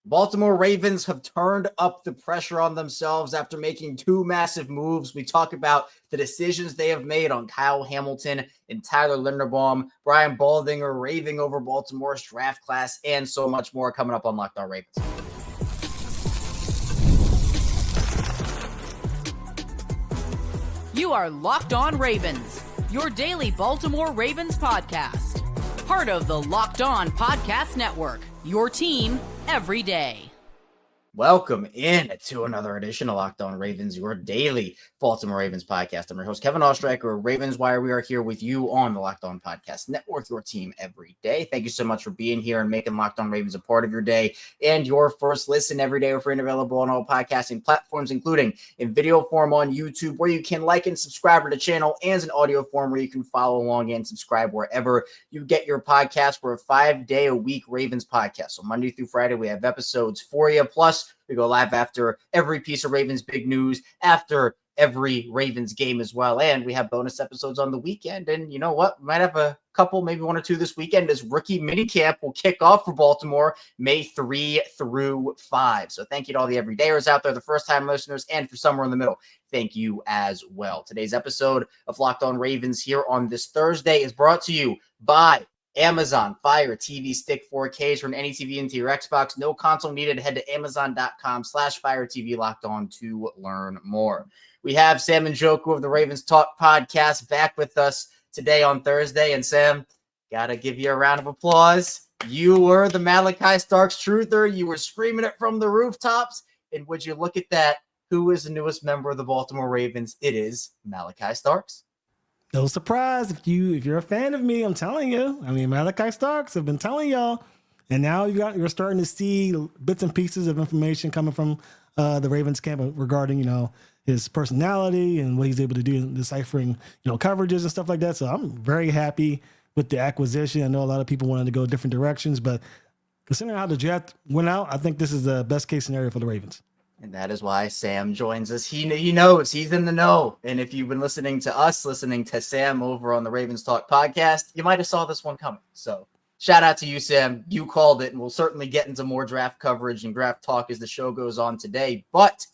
Baltimore Ravens have turned up the pressure on themselves after making two massive moves. We talk about the decisions they have made on Kyle Hamilton and Tyler Linderbaum, Brian Baldinger raving over Baltimore's draft class, and so much more coming up on Locked On Ravens. You are Locked On Ravens, your daily Baltimore Ravens podcast. Part of the Locked On Podcast Network, your team every day. Welcome in to another edition of Locked On Ravens, your daily Baltimore Ravens podcast. I'm your host, Kevin Oestreicher of Ravens Wire. We are here with you on the Locked On Podcast Network, your team every day. Thank you so much for being here and making Locked On Ravens a part of your day and your first listen every day. We're free and available on all podcasting platforms, including in video form on YouTube, where you can like and subscribe to the channel, and in audio form where you can follow along and subscribe wherever you get your podcast. We're a 5-day-a-week Ravens podcast. So Monday through Friday, we have episodes for you. Plus, we go live after every piece of Ravens big news, after every Ravens game as well. And we have bonus episodes on the weekend. And you know what? We might have a couple, maybe one or two this weekend, as rookie minicamp will kick off for Baltimore May 3 through 5. So thank you to all the everydayers out there, the first-time listeners, and for somewhere in the middle, thank you as well. Today's episode of Locked On Ravens here on this Thursday is brought to you by Amazon Fire TV Stick 4Ks from any TV into your Xbox. No console needed. Head to Amazon.com/Fire TV Locked On to learn more. We have Sam Njoku of the Ravens Talk podcast back with us today on Thursday. And Sam, gotta give you a round of applause. You were the Malaki Starks truther. You were screaming it from the rooftops. And would you look at that? Who is the newest member of the Baltimore Ravens? It is Malaki Starks. No surprise if you're a fan of me, I'm telling you. I mean, Malaki Starks, I've been telling y'all, and now you're starting to see bits and pieces of information coming from the Ravens camp regarding his personality and what he's able to do in deciphering coverages and stuff like that. So I'm very happy with the acquisition. I know a lot of people wanted to go different directions, but considering how the draft went out, I think this is the best case scenario for the Ravens. And that is why Sam joins us. He knows. He's in the know. And if you've been listening to us, listening to Sam over on the Ravens Talk podcast, you might have saw this one coming. So shout out to you, Sam. You called it, and we'll certainly get into more draft coverage and draft talk as the show goes on today. But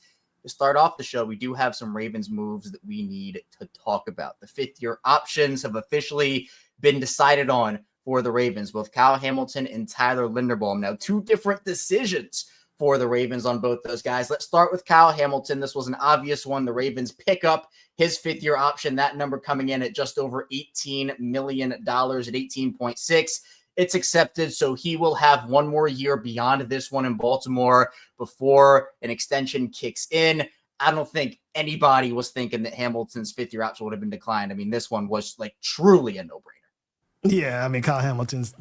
to start off the show, we do have some Ravens moves that we need to talk about. The fifth-year options have officially been decided on for the Ravens, both Kyle Hamilton and Tyler Linderbaum. Now, two different decisions for the Ravens on both those guys. Let's start with Kyle Hamilton. This was an obvious one. The Ravens pick up his fifth-year option, that number coming in at just over $18 million at 18.6. It's accepted, so he will have one more year beyond this one in Baltimore before an extension kicks in. I don't think anybody was thinking that Hamilton's fifth-year option would have been declined. I mean, this one was like truly a no-brainer. Yeah, I mean, Kyle Hamilton's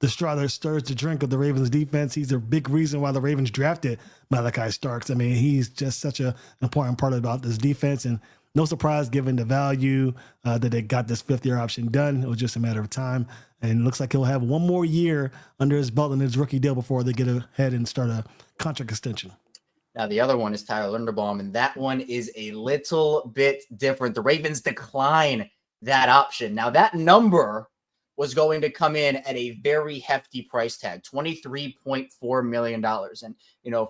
the straw that stirs the drink of the Ravens defense. He's a big reason why the Ravens drafted Malaki Starks. I mean, he's just such an important part about this defense, and no surprise given the value that they got this fifth-year option done. It was just a matter of time, and it looks like he'll have one more year under his belt in his rookie deal before they get ahead and start a contract extension. Now, the other one is Tyler Linderbaum, and that one is a little bit different. The Ravens decline that option. Now, that number was going to come in at a very hefty price tag, $23.4 million. And,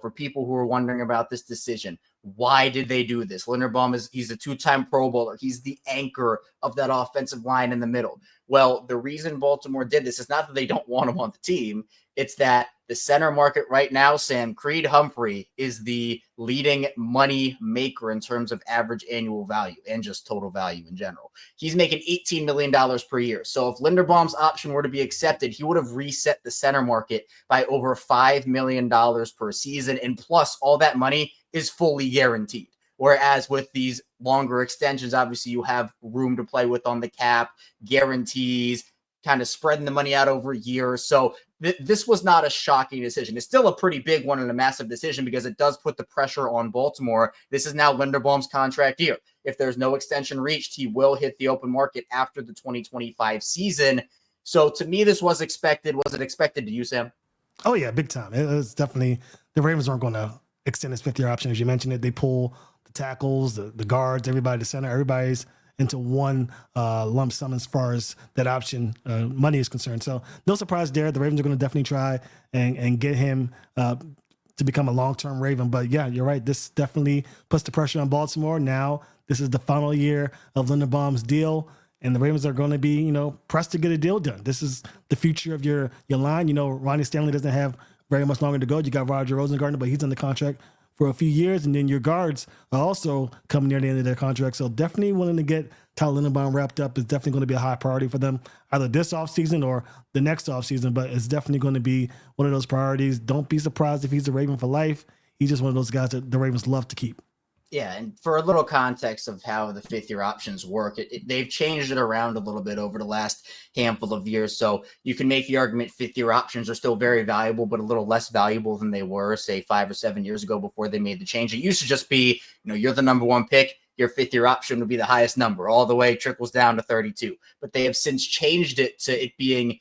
for people who are wondering about this decision, why did they do this? Linderbaum he's a two-time Pro Bowler. He's the anchor of that offensive line in the middle. Well, the reason Baltimore did this is not that they don't want him on the team. It's that the center market right now, Sam, Creed Humphrey is the leading money maker in terms of average annual value and just total value in general. He's making $18 million per year. So if Linderbaum's option were to be accepted, he would have reset the center market by over $5 million per season. And plus, all that money is fully guaranteed. Whereas with these longer extensions, obviously you have room to play with on the cap, guarantees, kind of spreading the money out over a year. So this was not a shocking decision. It's still a pretty big one and a massive decision because it does put the pressure on Baltimore. This is now Linderbaum's contract year. If there's no extension reached, he will hit the open market after the 2025 season. So to me, this was expected. Was it expected to you, Sam? Oh, yeah, big time. It was definitely the Ravens aren't going to extend his fifth-year option. As you mentioned it, they pull the tackles, the guards, everybody, the center, everybody's into one lump sum as far as that option money is concerned. So no surprise there. The Ravens are going to definitely try and get him to become a long-term Raven. But yeah, you're right. This definitely puts the pressure on Baltimore. Now this is the final year of Linderbaum's deal, and the Ravens are going to be, pressed to get a deal done. This is the future of your line. Ronnie Stanley doesn't have very much longer to go. You got Roger Rosengarten, but he's under contract for a few years, and then your guards are also coming near the end of their contract. So definitely willing to get Tyler Linderbaum wrapped up is definitely going to be a high priority for them, either this offseason or the next offseason, but it's definitely going to be one of those priorities. Don't be surprised if he's a Raven for life. He's just one of those guys that the Ravens love to keep. Yeah, and for a little context of how the fifth-year options work, they've changed it around a little bit over the last handful of years. So you can make the argument fifth-year options are still very valuable, but a little less valuable than they were, say, 5 or 7 years ago before they made the change. It used to just be, you're the number one pick, your fifth-year option would be the highest number, all the way trickles down to 32. But they have since changed it to it being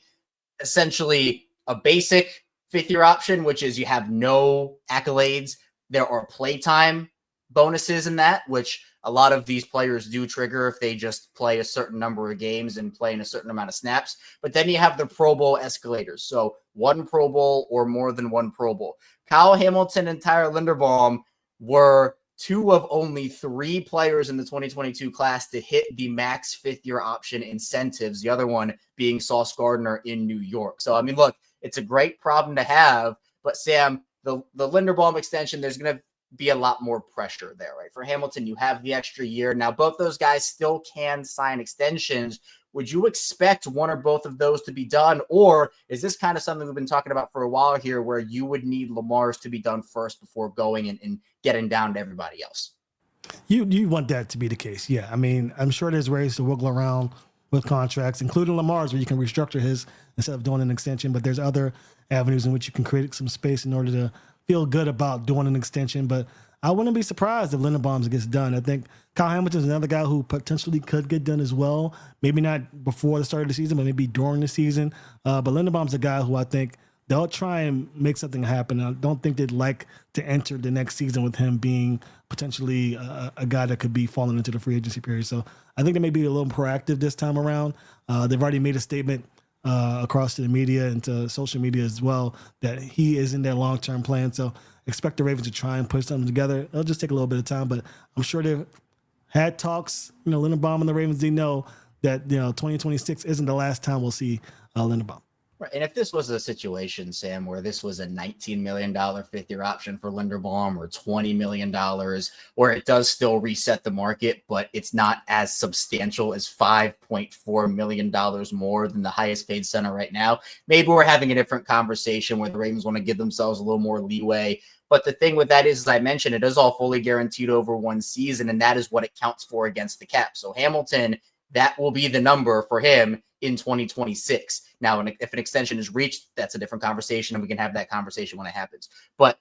essentially a basic fifth-year option, which is you have no accolades. There are playtime bonuses in that, which a lot of these players do trigger if they just play a certain number of games and play in a certain amount of snaps. But then you have the Pro Bowl escalators. So one Pro Bowl or more than one Pro Bowl. Kyle Hamilton and Tyler Linderbaum were 2 of only 3 players in the 2022 class to hit the max fifth-year option incentives, the other one being Sauce Gardner in New York. So, look, it's a great problem to have, but Sam, the Linderbaum extension, there's going to be a lot more pressure there, right? For Hamilton, you have the extra year. Now, both those guys still can sign extensions. Would you expect one or both of those to be done? Or is this kind of something we've been talking about for a while here where you would need Lamar's to be done first before going and getting down to everybody else? You want that to be the case. Yeah. I'm sure there's ways to wiggle around with contracts, including Lamar's, where you can restructure his instead of doing an extension, but there's other avenues in which you can create some space in order to feel good about doing an extension. But I wouldn't be surprised if Linderbaum gets done. I think Kyle Hamilton is another guy who potentially could get done as well. Maybe not before the start of the season, but maybe during the season. But Linderbaum's a guy who I think they'll try and make something happen. I don't think they'd like to enter the next season with him being potentially a guy that could be falling into the free agency period. So I think they may be a little proactive this time around. They've already made a statement across to the media and to social media as well that he is in their long-term plan. So expect the Ravens to try and put something together. It'll just take a little bit of time, but I'm sure they've had talks. Linderbaum and the Ravens, they know that 2026 isn't the last time we'll see Linderbaum. Right. And if this was a situation, Sam, where this was a $19 million fifth-year option for Linderbaum or $20 million, where it does still reset the market, but it's not as substantial as $5.4 million more than the highest paid center right now, maybe we're having a different conversation where the Ravens want to give themselves a little more leeway. But the thing with that is, as I mentioned, it is all fully guaranteed over one season, and that is what it counts for against the cap. So Hamilton, that will be the number for him in 2026. Now, if an extension is reached, that's a different conversation, and we can have that conversation when it happens. But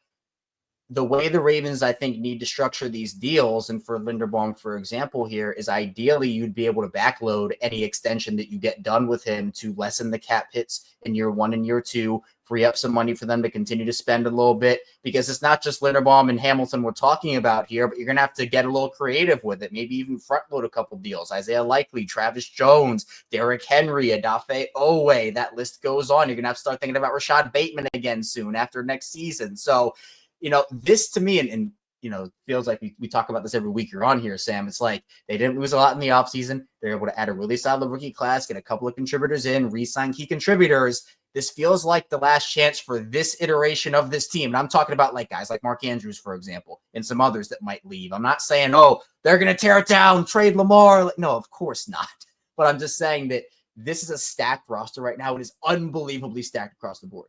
the way the Ravens, I think, need to structure these deals, and for Linderbaum, for example, here, is ideally you'd be able to backload any extension that you get done with him to lessen the cap hits in year 1 and year 2, free up some money for them to continue to spend a little bit, because it's not just Linderbaum and Hamilton we're talking about here, but you're going to have to get a little creative with it, maybe even front load a couple deals. Isaiah Likely, Travis Jones, Derrick Henry, Odafe Owe, that list goes on. You're going to have to start thinking about Rashod Bateman again soon after next season. So, this to me, and feels like we talk about this every week you're on here, Sam. It's like they didn't lose a lot in the offseason. They're able to add a really solid rookie class, get a couple of contributors in, re-sign key contributors. This feels like the last chance for this iteration of this team. And I'm talking about guys like Mark Andrews, for example, and some others that might leave. I'm not saying, they're going to tear it down, trade Lamar. No, of course not. But I'm just saying that this is a stacked roster right now. It is unbelievably stacked across the board.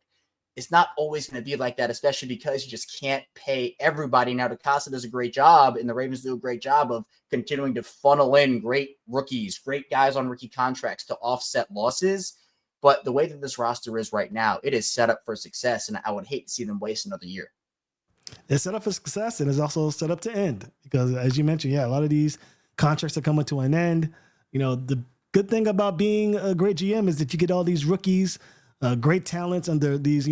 It's not always going to be like that, especially because you just can't pay everybody. Now, DeCosta does a great job, and the Ravens do a great job of continuing to funnel in great rookies, great guys on rookie contracts to offset losses. But the way that this roster is right now, it is set up for success, and I would hate to see them waste another year. It's set up for success, and it's also set up to end because, as you mentioned, a lot of these contracts are coming to an end. The good thing about being a great GM is that you get all these rookies, great talents under these,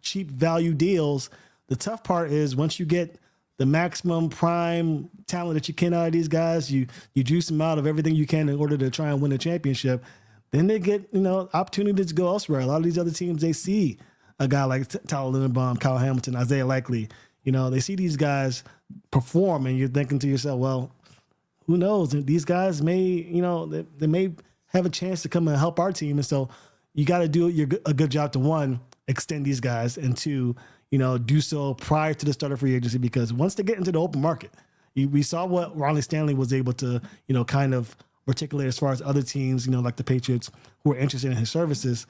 cheap value deals. The tough part is once you get the maximum prime talent that you can out of these guys. You juice them out of everything you can in order to try and win a championship. Then they get, opportunities to go elsewhere. A lot of these other teams, they see a guy like Tyler Linderbaum, Kyle Hamilton, Isaiah Likely. They see these guys perform, and you're thinking to yourself, well, who knows? These guys may, they may have a chance to come and help our team. And so you got to do a good job to, one, extend these guys, and two, do so prior to the start of free agency, because once they get into the open market, we saw what Ronnie Stanley was able to, kind of articulate as far as other teams, like the Patriots, who are interested in his services.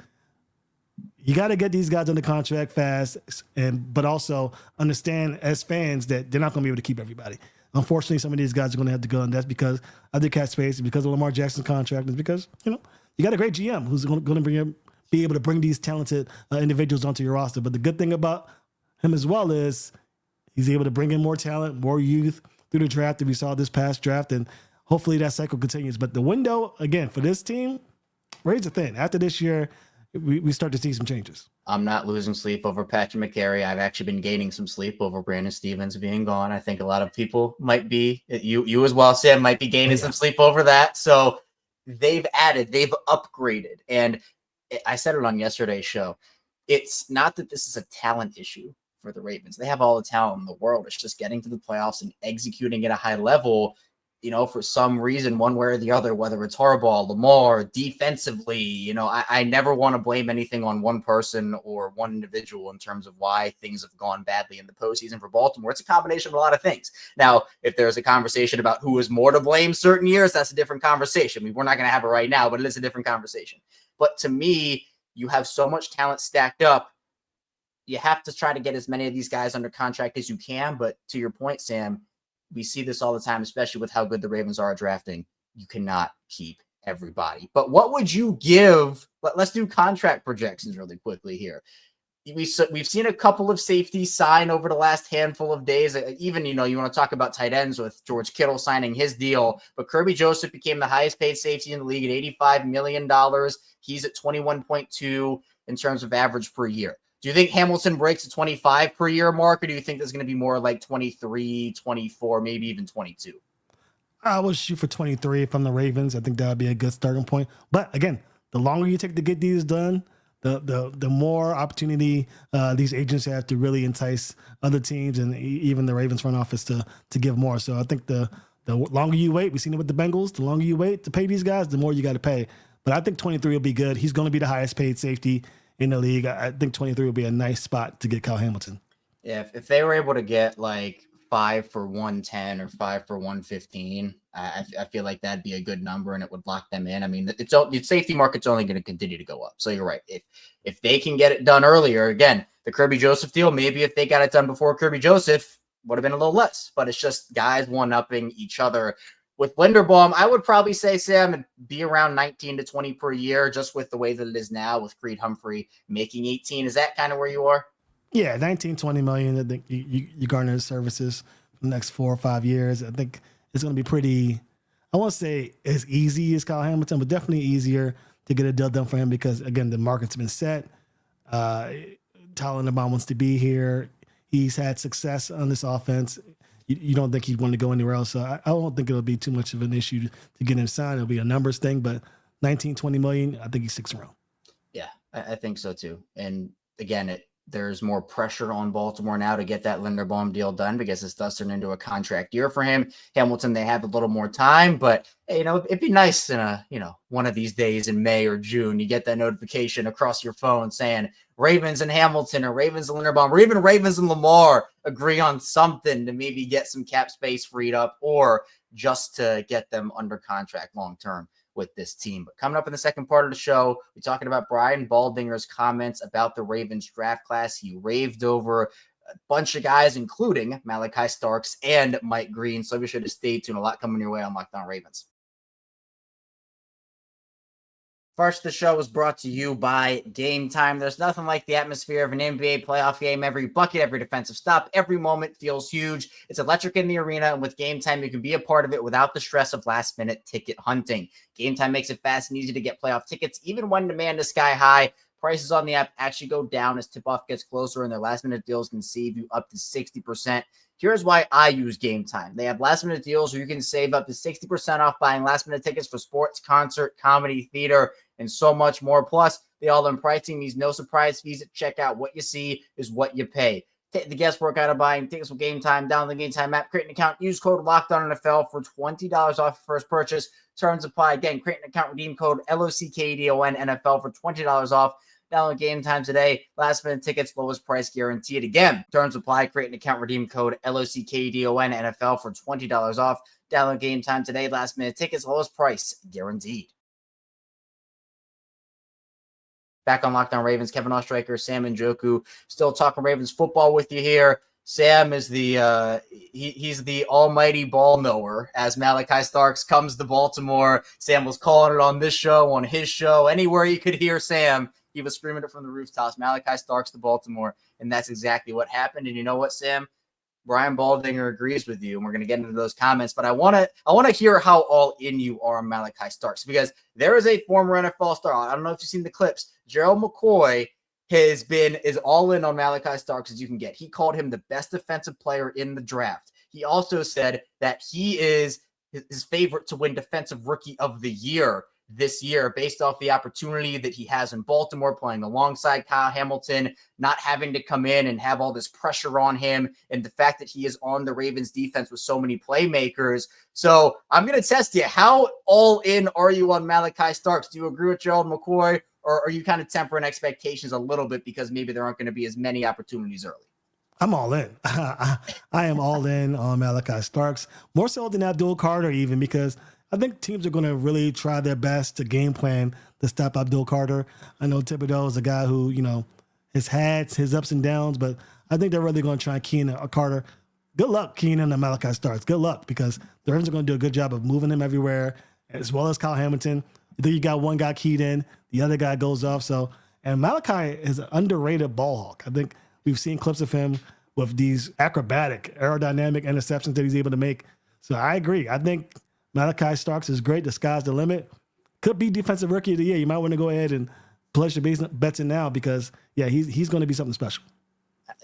You got to get these guys under contract fast, but also understand as fans that they're not going to be able to keep everybody. Unfortunately, some of these guys are going to have to go, and that's because of the cap space, because of Lamar Jackson's contract, and because, you got a great GM who's going to be able to bring these talented individuals onto your roster. But the good thing about him as well is he's able to bring in more talent, more youth through the draft that we saw this past draft, and hopefully that cycle continues. But the window, again, for this team, razor thin. After this year, we start to see some changes. I'm not losing sleep over Patrick McCary. I've actually been gaining some sleep over Brandon Stevens being gone. I think a lot of people might be, you as well, Sam, might be gaining some sleep over that. So they've upgraded. And I said it on yesterday's show. It's not that this is a talent issue for the Ravens. They have all the talent in the world. It's just getting to the playoffs and executing at a high level, for some reason, one way or the other, whether it's Harbaugh, Lamar, defensively. I never want to blame anything on one person or one individual in terms of why things have gone badly in the postseason for Baltimore. It's a combination of a lot of things. Now, if there's a conversation about who is more to blame certain years, that's a different conversation. We're not going to have it right now, but it is a different conversation. But to me, you have so much talent stacked up. You have to try to get as many of these guys under contract as you can. But to your point, Sam, we see this all the time, especially with how good the Ravens are at drafting. You cannot keep everybody. But what would you give? Let's do contract projections really quickly here. We've seen a couple of safeties sign over the last handful of days. Even, you want to talk about tight ends with George Kittle signing his deal. But Kirby Joseph became the highest paid safety in the league at $85 million. He's at 21.2 in terms of average per year. Do you think Hamilton breaks the 25 per year mark, or do you think there's going to be more like 23, 24, maybe even 22? I would shoot for 23 if I'm the Ravens. I think that would be a good starting point. But again, the longer you take to get these done, the more opportunity these agents have to really entice other teams and even the Ravens front office to give more. So I think the longer you wait, we've seen it with the Bengals, the longer you wait to pay these guys, the more you got to pay. But I think 23 will be good. He's going to be the highest paid safety in the league. I think 23 would be a nice spot to get Kyle Hamilton. Yeah, if they were able to get like 5 for 110 or 5 for 115, I feel like that'd be a good number and it would lock them in. I mean, the safety market's only going to continue to go up. So you're right. If they can get it done earlier, again, the Kirby Joseph deal, maybe if they got it done before Kirby Joseph, would have been a little less. But it's just guys one-upping each other. With Linderbaum, I would probably say, Sam, it'd be around 19 to 20 per year, just with the way that it is now with Creed Humphrey making 18. Is that kind of where you are? Yeah, 19, 20 million. I think you garner his services for the next 4 or 5 years. I think it's going to be pretty, I won't say as easy as Kyle Hamilton, but definitely easier to get a deal done for him because, again, the market's been set. Tyler Linderbaum wants to be here. He's had success on this offense. You don't think he'd want to go anywhere else. So I don't think it'll be too much of an issue to get him signed. It'll be a numbers thing, but 19, 20 million, I think he sticks around. Yeah, I think so too. And again, there's more pressure on Baltimore now to get that Linderbaum deal done because this does turn into a contract year for him. Hamilton, they have a little more time, but it'd be nice in one of these days in May or June, you get that notification across your phone saying Ravens and Hamilton or Ravens and Linderbaum or even Ravens and Lamar agree on something to maybe get some cap space freed up or just to get them under contract long-term with this team. But coming up in the second part of the show, we're talking about Brian Baldinger's comments about the Ravens draft class. He raved over a bunch of guys, including Malaki Starks and Mike Green. So be sure to stay tuned. A lot coming your way on Locked On Ravens. First, the show was brought to you by Gametime. There's nothing like the atmosphere of an NBA playoff game. Every bucket, every defensive stop, every moment feels huge. It's electric in the arena, and with Gametime, you can be a part of it without the stress of last-minute ticket hunting. Gametime makes it fast and easy to get playoff tickets, even when demand is sky high. Prices on the app actually go down as tip-off gets closer, and their last-minute deals can save you up to 60%. Here's why I use Gametime. They have last-minute deals where you can save up to 60% off buying last-minute tickets for sports, concert, comedy, theater, and so much more. Plus, the all-in pricing means no surprise fees at checkout. What you see is what you pay. Take the guesswork out of buying tickets with Gametime. Download the Gametime app, create an account, use code LOCKEDONNFL for $20 off your first purchase. Terms apply. Again, create an account, redeem code LOCKEDONNFL for $20 off. Download Gametime today. Last minute tickets, lowest price guaranteed. Again, terms apply. Create an account, redeem code LOCKEDONNFL for $20 off. Download Gametime today. Last minute tickets, lowest price guaranteed. Back on Locked On Ravens, Kevin Oestreicher, Sam Njoku, still talking Ravens football with you here. Sam is the he's the almighty ball knower. As Malaki Starks comes to Baltimore, Sam was calling it on this show, on his show, anywhere you could hear Sam, he was screaming it from the rooftops. Malaki Starks to Baltimore, and that's exactly what happened. And you know what, Sam? Brian Baldinger agrees with you, and we're going to get into those comments. But I want to hear how all in you are on Malaki Starks, because there is a former NFL star. I don't know if you've seen the clips. Gerald McCoy is all in on Malaki Starks as you can get. He called him the best defensive player in the draft. He also said that he is his favorite to win Defensive Rookie of the Year this year, based off the opportunity that he has in Baltimore, playing alongside Kyle Hamilton, not having to come in and have all this pressure on him, and the fact that he is on the Ravens defense with so many playmakers. So I'm going to test you. How all in are you on Malaki Starks? Do you agree with Gerald McCoy, or are you kind of tempering expectations a little bit because maybe there aren't going to be as many opportunities early? I'm all in. I am all in on Malaki Starks, more so than Abdul Carter even, because I think teams are going to really try their best to game plan to stop Abdul Carter. I know Thibodeau is a guy who, has had his ups and downs, but I think they're really going to try and key in on Carter. Good luck keying in on Malaki Starks. Good luck, because the Ravens are going to do a good job of moving him everywhere, as well as Kyle Hamilton. I think you got one guy keyed in, the other guy goes off. And Malaki is an underrated ball hawk. I think we've seen clips of him with these acrobatic, aerodynamic interceptions that he's able to make. So I agree. I think Malaki Starks is great. The sky's the limit. Could be Defensive Rookie of the Year. You might want to go ahead and place your bets in now, because, he's going to be something special.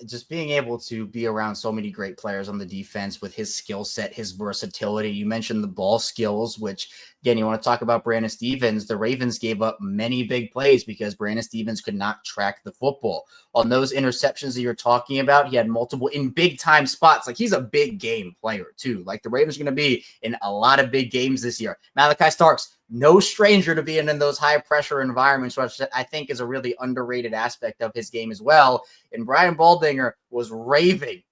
Just being able to be around so many great players on the defense with his skill set, his versatility. You mentioned the ball skills, which, again, you want to talk about Brandon Stephens. The Ravens gave up many big plays because Brandon Stephens could not track the football. On those interceptions that you're talking about, he had multiple in big-time spots. Like, he's a big game player, too. Like, the Ravens are going to be in a lot of big games this year. Malaki Starks, no stranger to being in those high-pressure environments, which I think is a really underrated aspect of his game as well. And Brian Baldinger was raving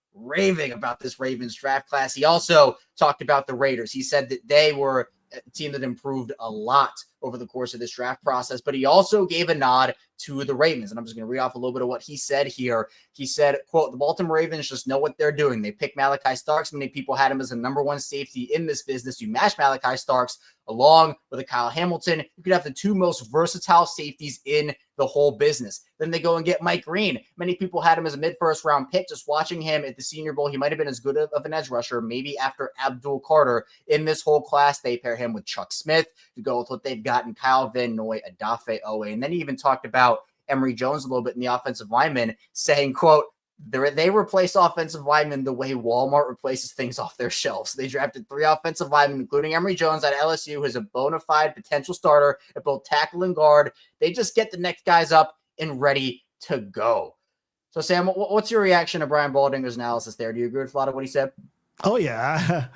about this Ravens draft class. He also talked about the Raiders. He said that they were a team that improved a lot over the course of this draft process, but he also gave a nod to the Ravens. And I'm just going to read off a little bit of what he said here. He said, quote, "The Baltimore Ravens just know what they're doing. They picked Malaki Starks. Many people had him as the number one safety in this business. You match Malaki Starks along with a Kyle Hamilton, you could have the two most versatile safeties in the whole business." Then they go and get Mike Green. Many people had him as a mid-first round pick. Just watching him at the Senior Bowl, he might have been as good of an edge rusher, maybe after Abdul Carter. In this whole class, they pair him with Chuck Smith to go with what they've gotten, Kyle Van Noy, Adafe Owe. And then he even talked about Emory Jones a little bit in the offensive lineman, saying, quote, "They replace offensive linemen the way Walmart replaces things off their shelves. They drafted 3 offensive linemen, including Emory Jones at LSU, who is a bona fide potential starter at both tackle and guard. They just get the next guys up and ready to go." So, Sam, what's your reaction to Brian Baldinger's analysis there? Do you agree with a lot of what he said? Oh, yeah.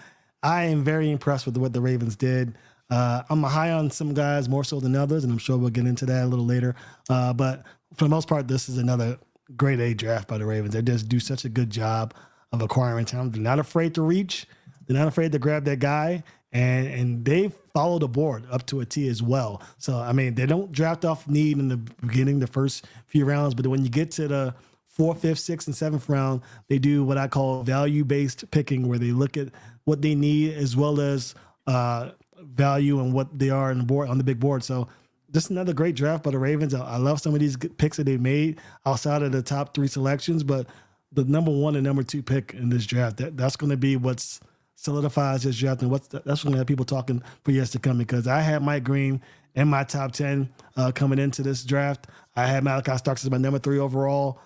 I am very impressed with what the Ravens did. I'm high on some guys more so than others, and I'm sure we'll get into that a little later. But for the most part, this is another grade A draft by the Ravens. They just do such a good job of acquiring talent. They're not afraid to reach. They're not afraid to grab that guy. And they follow the board up to a T as well. So, I mean, they don't draft off need in the beginning, the first few rounds. But when you get to the 4th, 5th, 6th, and 7th round, they do what I call value-based picking, where they look at what they need as well as value and what they are on the big board. So just another great draft by the Ravens. I love some of these picks that they made outside of the top 3 selections, but the number 1 and number 2 pick in this draft, that's going to be what's solidifies this draft, and that's going to have people talking for years to come, because I had Mike Green in my top 10 coming into this draft. I had Malaki Starks as my number 3 overall,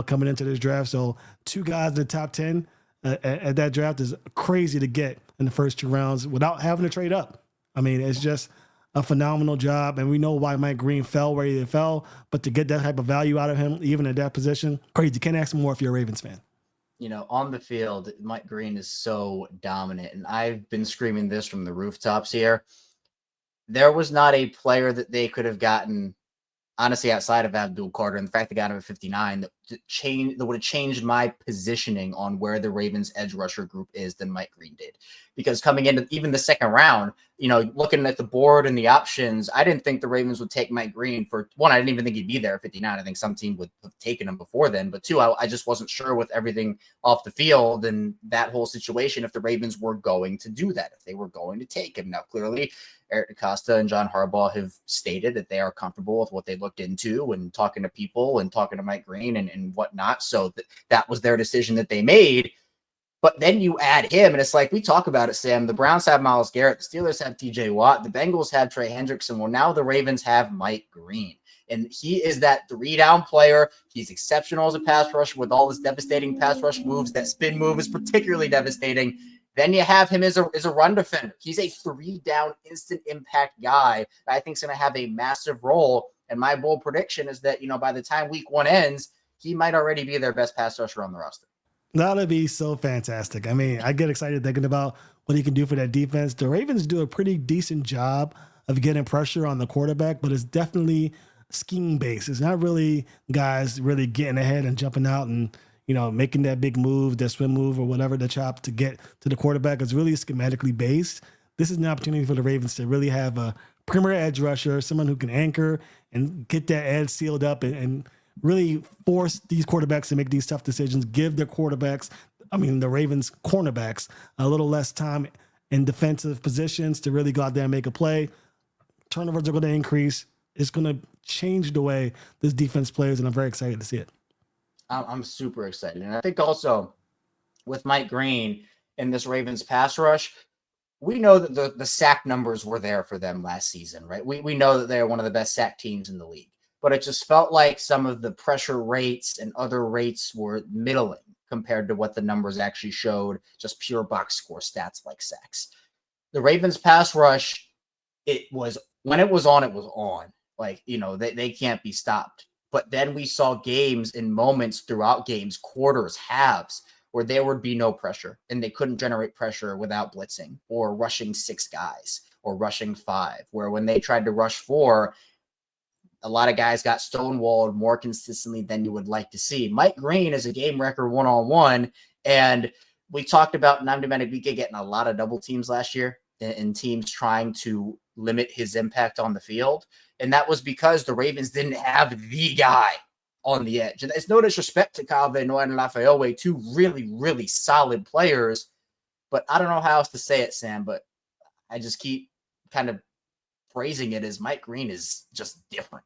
coming into this draft. So 2 guys in the top 10, at that draft is crazy to get in the first 2 rounds without having to trade up. I mean, it's just a phenomenal job, and we know why Mike Green fell where he fell, but to get that type of value out of him, even at that position, crazy. Can't ask for more if you're a Ravens fan. You know, on the field, Mike Green is so dominant, and I've been screaming this from the rooftops here. There was not a player that they could have gotten, honestly, outside of Abdul Carter, and the fact they got him at 59, that would have changed my positioning on where the Ravens edge rusher group is than Mike Green did. Because coming into even the second round, you know, looking at the board and the options, I didn't think the Ravens would take Mike Green for one. I didn't even think he'd be there at 59. I think some team would have taken him before then. But two, I just wasn't sure with everything off the field and that whole situation if the Ravens were going to do that, if they were going to take him. Now, clearly, Eric DeCosta and John Harbaugh have stated that they are comfortable with what they looked into and talking to people and talking to Mike Green and whatnot. So that was their decision that they made. But then you add him, and it's like we talk about it, Sam. The Browns have Myles Garrett. The Steelers have TJ Watt. The Bengals have Trey Hendrickson. Well, now the Ravens have Mike Green. And he is that 3-down player. He's exceptional as a pass rusher with all his devastating pass rush moves. That spin move is particularly devastating. Then you have him as a run defender. He's a 3-down instant impact guy that I think is going to have a massive role. And my bold prediction is that, you know, by the time week 1 ends, he might already be their best pass rusher on the roster. That'll be so fantastic. I mean, I get excited thinking about what he can do for that defense. The Ravens do a pretty decent job of getting pressure on the quarterback, but it's definitely scheme-based. It's not really guys really getting ahead and jumping out and, you know, making that big move, that swim move or whatever, the chop to get to the quarterback. Is really schematically based. This is an opportunity for the Ravens to really have a premier edge rusher, someone who can anchor and get that edge sealed up and really force these quarterbacks to make these tough decisions, give their quarterbacks, the Ravens cornerbacks, a little less time in defensive positions to really go out there and make a play. Turnovers are going to increase. It's going to change the way this defense plays, and I'm very excited to see it. I'm super excited. And I think also with Mike Green and this Ravens pass rush, we know that the sack numbers were there for them last season, right? We know that they're one of the best sack teams in the league. But it just felt like some of the pressure rates and other rates were middling compared to what the numbers actually showed, just pure box score stats like sacks. The Ravens pass rush, when it was on. Like, you know, they can't be stopped. But then we saw games and moments throughout games, quarters, halves, where there would be no pressure and they couldn't generate pressure without blitzing or rushing 6 guys or rushing 5, where when they tried to rush 4, a lot of guys got stonewalled more consistently than you would like to see. Mike Green is a game record one-on-one, and we talked about Nnamdi Madubuike getting a lot of double teams last year and teams trying to limit his impact on the field, and that was because the Ravens didn't have the guy on the edge. And it's no disrespect to Kyle Van Noy and Lafayette, 2 really, really solid players, but I don't know how else to say it, Sam, but I just keep kind of phrasing it as Mike Green is just different.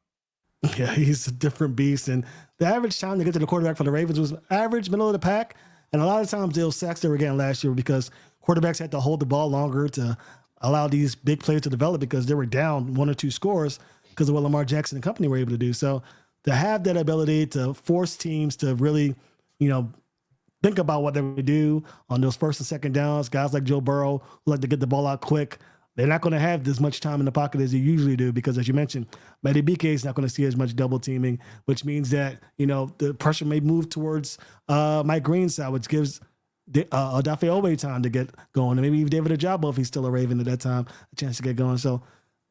Yeah, he's a different beast. And the average time to get to the quarterback for the Ravens was average, middle of the pack. And a lot of times those sacks they were getting last year because quarterbacks had to hold the ball longer to allow these big plays to develop because they were down 1 or 2 scores because of what Lamar Jackson and company were able to do. So to have that ability to force teams to really, you know, think about what they would do on those first and second downs, guys like Joe Burrow who like to get the ball out quick, they're not going to have as much time in the pocket as they usually do because, as you mentioned, Madubuike is not going to see as much double teaming, which means that, you know, the pressure may move towards Mike Green's side, which gives Odafe time to get going. And maybe even David Ojabo, if he's still a Raven at that time, a chance to get going. So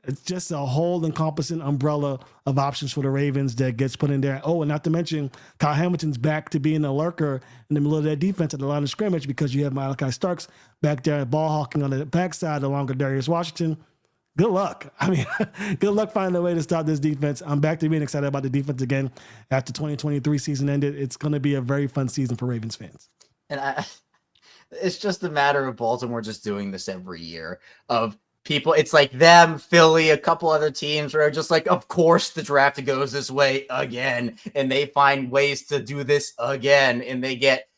it's just a whole encompassing umbrella of options for the Ravens that gets put in there. Oh, and not to mention, Kyle Hamilton's back to being a lurker in the middle of that defense at the line of scrimmage because you have Malaki Starks back there ball hawking on the backside along with Darius Washington. Good luck. I mean, good luck finding a way to stop this defense. I'm back to being excited about the defense again after 2023 season ended. It's going to be a very fun season for Ravens fans. And it's just a matter of Baltimore just doing this every year of people. It's like them, Philly, a couple other teams where are just like, of course the draft goes this way again. And they find ways to do this again. And they get,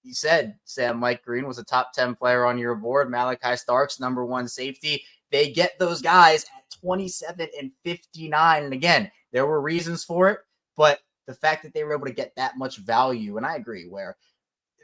you said, Sam, Mike Green was a top 10 player on your board. Malaki Starks, number 1 safety. They get those guys at 27 and 59. And again, there were reasons for it, but the fact that they were able to get that much value, and I agree, where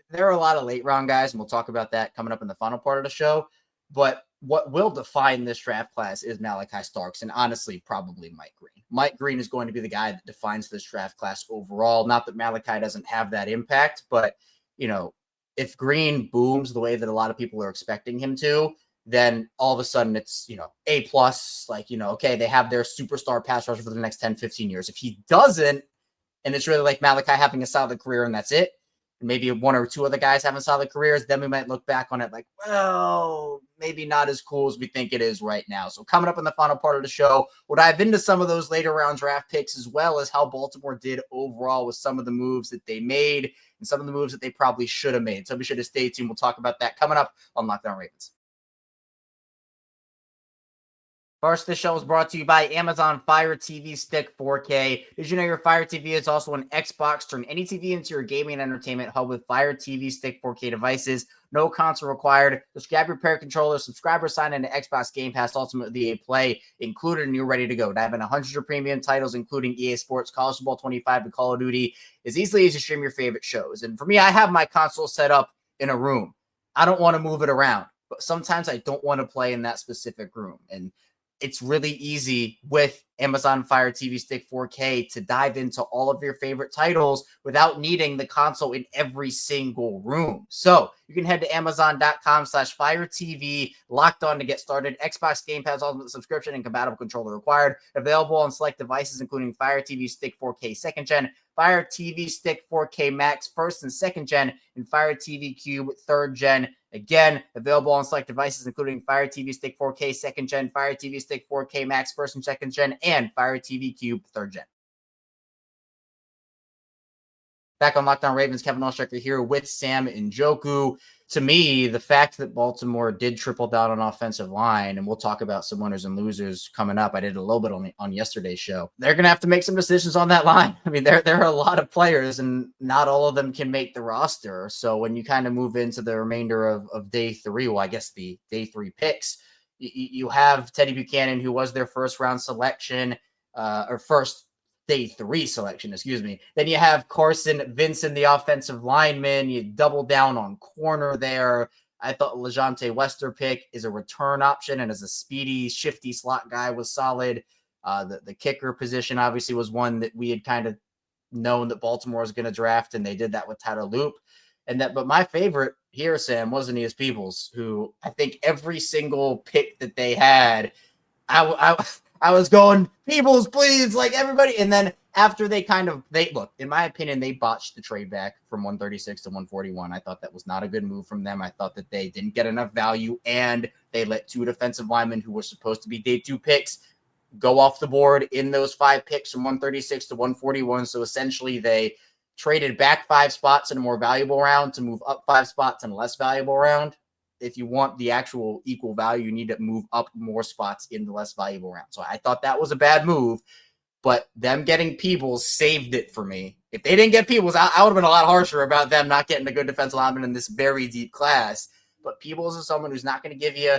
there are a lot of late round guys, and we'll talk about that coming up in the final part of the show. But what will define this draft class is Malaki Starks, and honestly, probably Mike Green. Mike Green is going to be the guy that defines this draft class overall. Not that Malaki doesn't have that impact, but, you know, if Green booms the way that a lot of people are expecting him to, then all of a sudden it's, you know, A plus, like, you know, okay, they have their superstar pass rusher for the next 10, 15 years. If he doesn't, and it's really like Malaki having a solid career and that's it, and maybe one or two other guys having solid careers, then we might look back on it like, well, maybe not as cool as we think it is right now. So coming up in the final part of the show, we'll dive into some of those later round draft picks, as well as how Baltimore did overall with some of the moves that they made and some of the moves that they probably should have made. So be sure to stay tuned. We'll talk about that coming up on Locked On Ravens. First, this show is brought to you by Amazon Fire TV Stick 4K. Did you know your Fire TV is also an Xbox? Turn any TV into your gaming and entertainment hub with Fire TV Stick 4K devices. No console required. Just grab your pair controller, subscriber, sign into Xbox Game Pass, Ultimate EA Play included, and you're ready to go. Dive in 100 premium titles, including EA Sports, College Football 25, and Call of Duty, as easily as you stream your favorite shows. And for me, I have my console set up in a room. I don't want to move it around, but sometimes I don't want to play in that specific room. And it's really easy with Amazon Fire TV Stick 4K to dive into all of your favorite titles without needing the console in every single room. So you can head to Amazon.com/Fire TV Locked On to get started. Xbox Game Pass Ultimate subscription and compatible controller required. Available on select devices, including Fire TV Stick 4K 2nd Gen, Fire TV Stick 4K Max 1st and 2nd Gen, and Fire TV Cube 3rd Gen. Again, available on select devices, including Fire TV Stick 4K 2nd Gen, Fire TV Stick 4K Max 1st and 2nd Gen, and Fire TV Cube 3rd Gen. Back on Locked On Ravens, Kevin Oestreicher here with Sam Njoku. To me, the fact that Baltimore did triple down on offensive line, and we'll talk about some winners and losers coming up. I did a little bit on yesterday's show. They're going to have to make some decisions on that line. I mean, there are a lot of players, and not all of them can make the roster. So when you kind of move into the remainder of day three, well, I guess the day three picks, you have Teddy Buchanan, who was their first round selection, or first day three selection, excuse me. Then you have Carson Vincent, the offensive lineman. You double down on corner there. I thought LeJonte Wester pick is a return option, and as a speedy, shifty slot guy was solid. The kicker position obviously was one that we had kind of known that Baltimore was going to draft, and they did that with Tyler Loop. But my favorite here, Sam, was Aeneas Peebles, who I think every single pick that they had, I was going, Peebles, please, like everybody. And then after they look, in my opinion, they botched the trade back from 136 to 141. I thought that was not a good move from them. I thought that they didn't get enough value, and they let two defensive linemen who were supposed to be day two picks go off the board in those 5 picks from 136 to 141. So essentially they traded back 5 spots in a more valuable round to move up 5 spots in a less valuable round. If you want the actual equal value, you need to move up more spots in the less valuable round. So I thought that was a bad move, but them getting Peebles saved it for me. If they didn't get Peebles, I would have been a lot harsher about them not getting a good defensive lineman in this very deep class. But Peebles is someone who's not going to give you,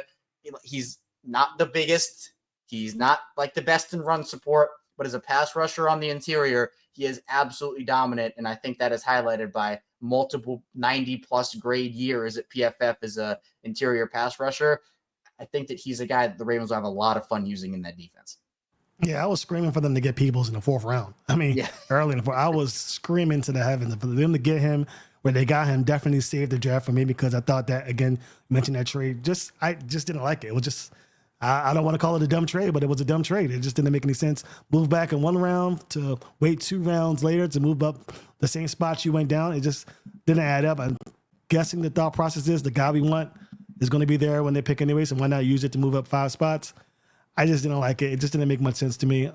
he's not the biggest. He's not like the best in run support, but as a pass rusher on the interior, he is absolutely dominant. And I think that is highlighted by multiple 90-plus grade years at PFF as a interior pass rusher. I think that he's a guy that the Ravens will have a lot of fun using in that defense. Yeah, I was screaming for them to get Peebles in the 4th round. I mean, early in the 4th, I was screaming to the heavens. For them to get him where they got him definitely saved the draft for me, because I thought that, again, you mentioned that trade. I just didn't like it. It was just, I don't want to call it a dumb trade, but it was a dumb trade. It just didn't make any sense. Move back in 1 round to wait 2 rounds later to move up the same spots you went down. It just didn't add up. I'm guessing the thought process is the guy we want is going to be there when they pick anyway, so why not use it to move up 5 spots? I just didn't like it. It just didn't make much sense to me.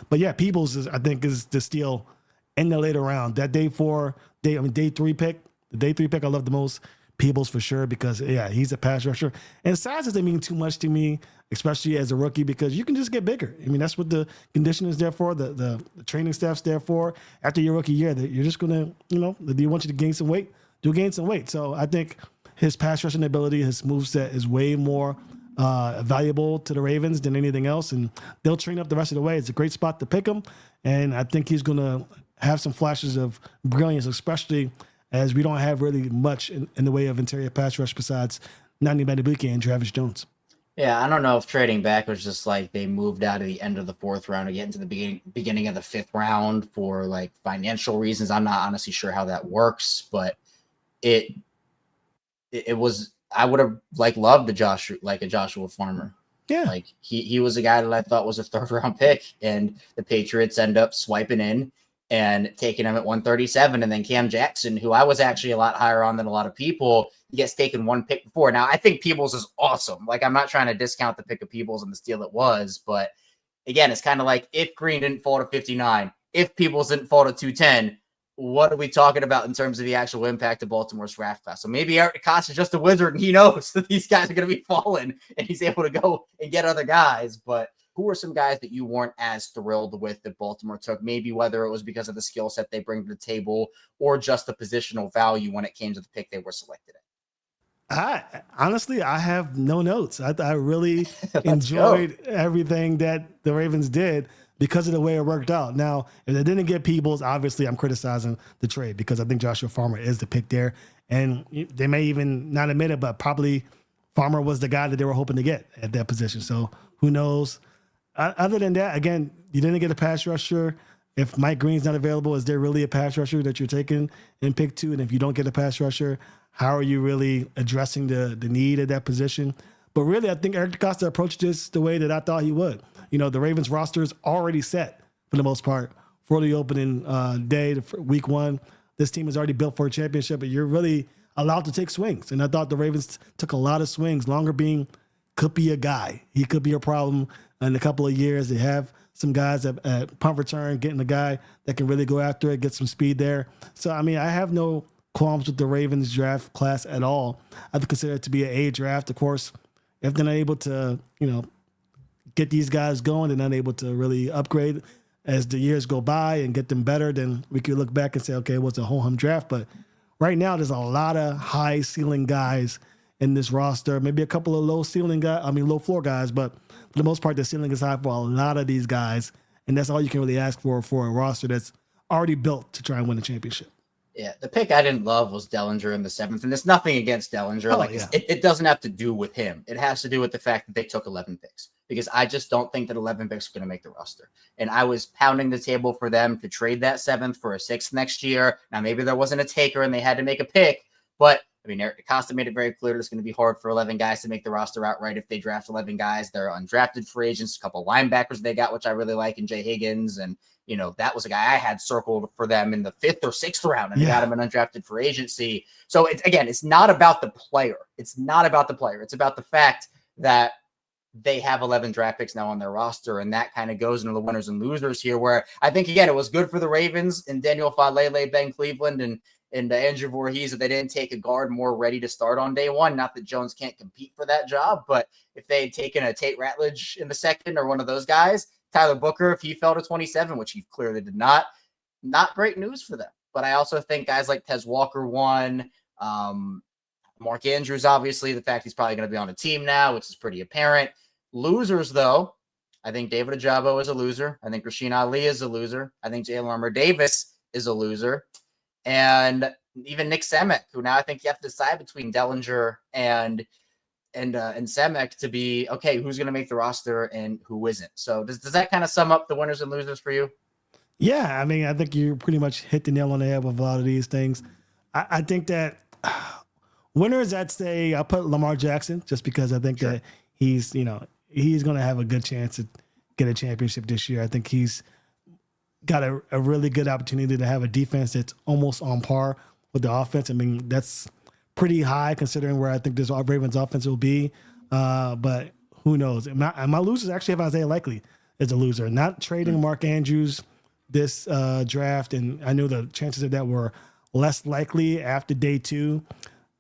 But yeah, Peebles I think is the steal in the later round. That day 3 pick, the day 3 pick I love the most. Peebles for sure, because yeah, he's a pass rusher, and size doesn't mean too much to me, especially as a rookie, because you can just get bigger. I mean, that's what the conditioning is there for, the training staff's there for. After your rookie year, that you're just gonna, they want you to gain some weight, gain some weight. So I think his pass rushing ability, his moveset is way more valuable to the Ravens than anything else, and they'll train up the rest of the way. It's a great spot to pick him, and I think he's gonna have some flashes of brilliance, especially as we don't have really much in the way of interior pass rush besides Nani Madubuike and Travis Jones. Yeah, I don't know if trading back was just like they moved out of the end of the 4th round to get into the beginning of the 5th round for like financial reasons. I'm not honestly sure how that works, but it was, I would have like loved a Joshua Farmer. Yeah. Like he was a guy that I thought was a 3rd round pick, and the Patriots end up swiping in and taking him at 137. And then Cam Jackson, who I was actually a lot higher on than a lot of people, he gets taken 1 pick before. Now, I think Peebles is awesome. Like, I'm not trying to discount the pick of Peebles and the steal it was, but again, it's kind of like if Green didn't fall to 59, if Peebles didn't fall to 210, what are we talking about in terms of the actual impact of Baltimore's draft class? So maybe Eric DeCosta is just a wizard and he knows that these guys are going to be falling and he's able to go and get other guys. But who are some guys that you weren't as thrilled with that Baltimore took? Maybe whether it was because of the skill set they bring to the table or just the positional value when it came to the pick they were selected at. Honestly, I have no notes. I really enjoyed everything that the Ravens did because of the way it worked out. Now, if they didn't get Peebles, obviously I'm criticizing the trade because I think Joshua Farmer is the pick there. And they may even not admit it, but probably Farmer was the guy that they were hoping to get at that position. So who knows? Other than that, again, you didn't get a pass rusher. If Mike Green's not available, is there really a pass rusher that you're taking in pick 2? And if you don't get a pass rusher, how are you really addressing the need at that position? But really, I think Eric DeCosta approached this the way that I thought he would. You know, the Ravens roster is already set for the most part for the opening day, week 1. This team is already built for a championship, but you're really allowed to take swings. And I thought the Ravens took a lot of swings. Longer being could be a guy. He could be a problem in a couple of years. They have some guys at punt return, getting a guy that can really go after it, get some speed there. So, I mean, I have no qualms with the Ravens draft class at all. I consider it to be an A draft. Of course, if they're not able to, get these guys going, they're not able to really upgrade as the years go by and get them better, then we could look back and say, okay, it was a ho-hum draft. But right now, there's a lot of high ceiling guys in this roster. Maybe a couple of low floor guys, but for the most part, the ceiling is high for a lot of these guys. And that's all you can really ask for a roster that's already built to try and win a championship. Yeah, the pick I didn't love was Dellinger in the 7th, and it's nothing against Dellinger. It doesn't have to do with him. It has to do with the fact that they took 11 picks, because I just don't think that 11 picks are going to make the roster. And I was pounding the table for them to trade that 7th for a 6th next year. Now, maybe there wasn't a taker and they had to make a pick, but I mean, Eric DeCosta made it very clear it's going to be hard for 11 guys to make the roster outright if they draft 11 guys. They're undrafted free agents, a couple of linebackers they got, which I really like, and Jay Higgins. And, that was a guy I had circled for them in the 5th or 6th round, and got him an undrafted free agency. So, it's not about the player. It's not about the player. It's about the fact that they have 11 draft picks now on their roster, and that kind of goes into the winners and losers here, where I think, again, it was good for the Ravens and Daniel Falele, Ben Cleveland, and Andrew Voorhees that they didn't take a guard more ready to start on day one. Not that Jones can't compete for that job, but if they had taken a Tate Ratledge in the 2nd or one of those guys, Tyler Booker, if he fell to 27, which he clearly did not great news for them. But I also think guys like Tez Walker won, Mark Andrews, obviously, the fact he's probably going to be on a team now, which is pretty apparent. Losers, though, I think David Ojabo is a loser. I think Rasheen Ali is a loser. I think Jalen Armour-Davis is a loser. And even Nick Semek, who now I think you have to decide between Dellinger and Semek to be, okay, who's going to make the roster and who isn't. So does that kind of sum up the winners and losers for you? Yeah, I mean, I think you pretty much hit the nail on the head with a lot of these things. I think that winners, I'd say I'll put Lamar Jackson, just because I think that he's going to have a good chance to get a championship this year. I think he's got a really good opportunity to have a defense that's almost on par with the offense. I mean, that's pretty high considering where I think this Ravens offense will be. But who knows? And my losers actually have Isaiah Likely as a loser. Not trading Mark Andrews this draft, and I knew the chances of that were less likely after day 2.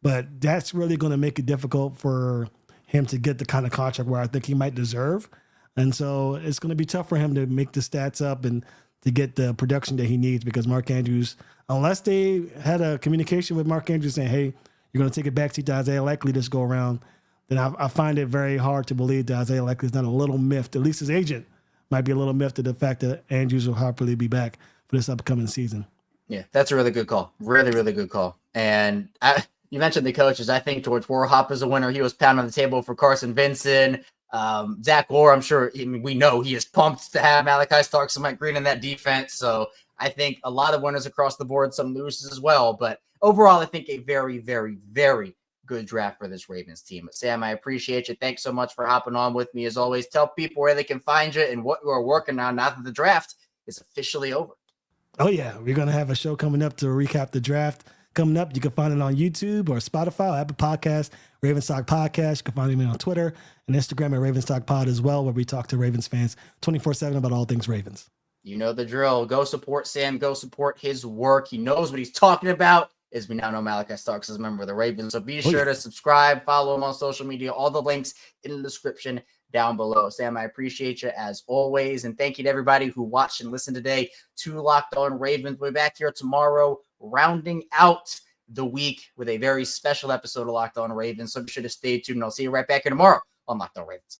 But that's really going to make it difficult for him to get the kind of contract where I think he might deserve. And so it's going to be tough for him to make the stats up and to get the production that he needs, because Mark Andrews, unless they had a communication with Mark Andrews saying, hey, you're going to take a backseat to Isaiah Likely this go around, then I find it very hard to believe that Isaiah Likely is not a little miffed. At least his agent might be a little miffed at the fact that Andrews will hopefully be back for this upcoming season. Yeah, that's a really good call. Really, really good call. And you mentioned the coaches. I think George Warhop is a winner. He was pounding on the table for Carson Vincent. Zach Orr, I'm sure, we know he is pumped to have Malaki Starks and Mike Green in that defense. So I think a lot of winners across the board, some losers as well. But overall, I think a very, very, very good draft for this Ravens team. Sam, I appreciate you. Thanks so much for hopping on with me. As always, tell people where they can find you and what you are working on now that the draft is officially over. Oh, yeah. We're going to have a show coming up to recap the draft. Coming up, you can find it on YouTube or Spotify, or Apple Podcasts, Ravens Talk Podcast. You can find me on Twitter and Instagram at Ravens Talk Pod as well, where we talk to Ravens fans 24/7 about all things Ravens. You know the drill. Go support Sam. Go support his work. He knows what he's talking about. As we now know, Malaki Starks is a member of the Ravens. So be sure to subscribe, follow him on social media. All the links in the description down below. Sam, I appreciate you as always. And thank you to everybody who watched and listened today to Locked On Ravens. We'll be back here tomorrow, rounding out the week with a very special episode of Locked On Ravens. So be sure to stay tuned. I'll see you right back here tomorrow on Locked On Ravens.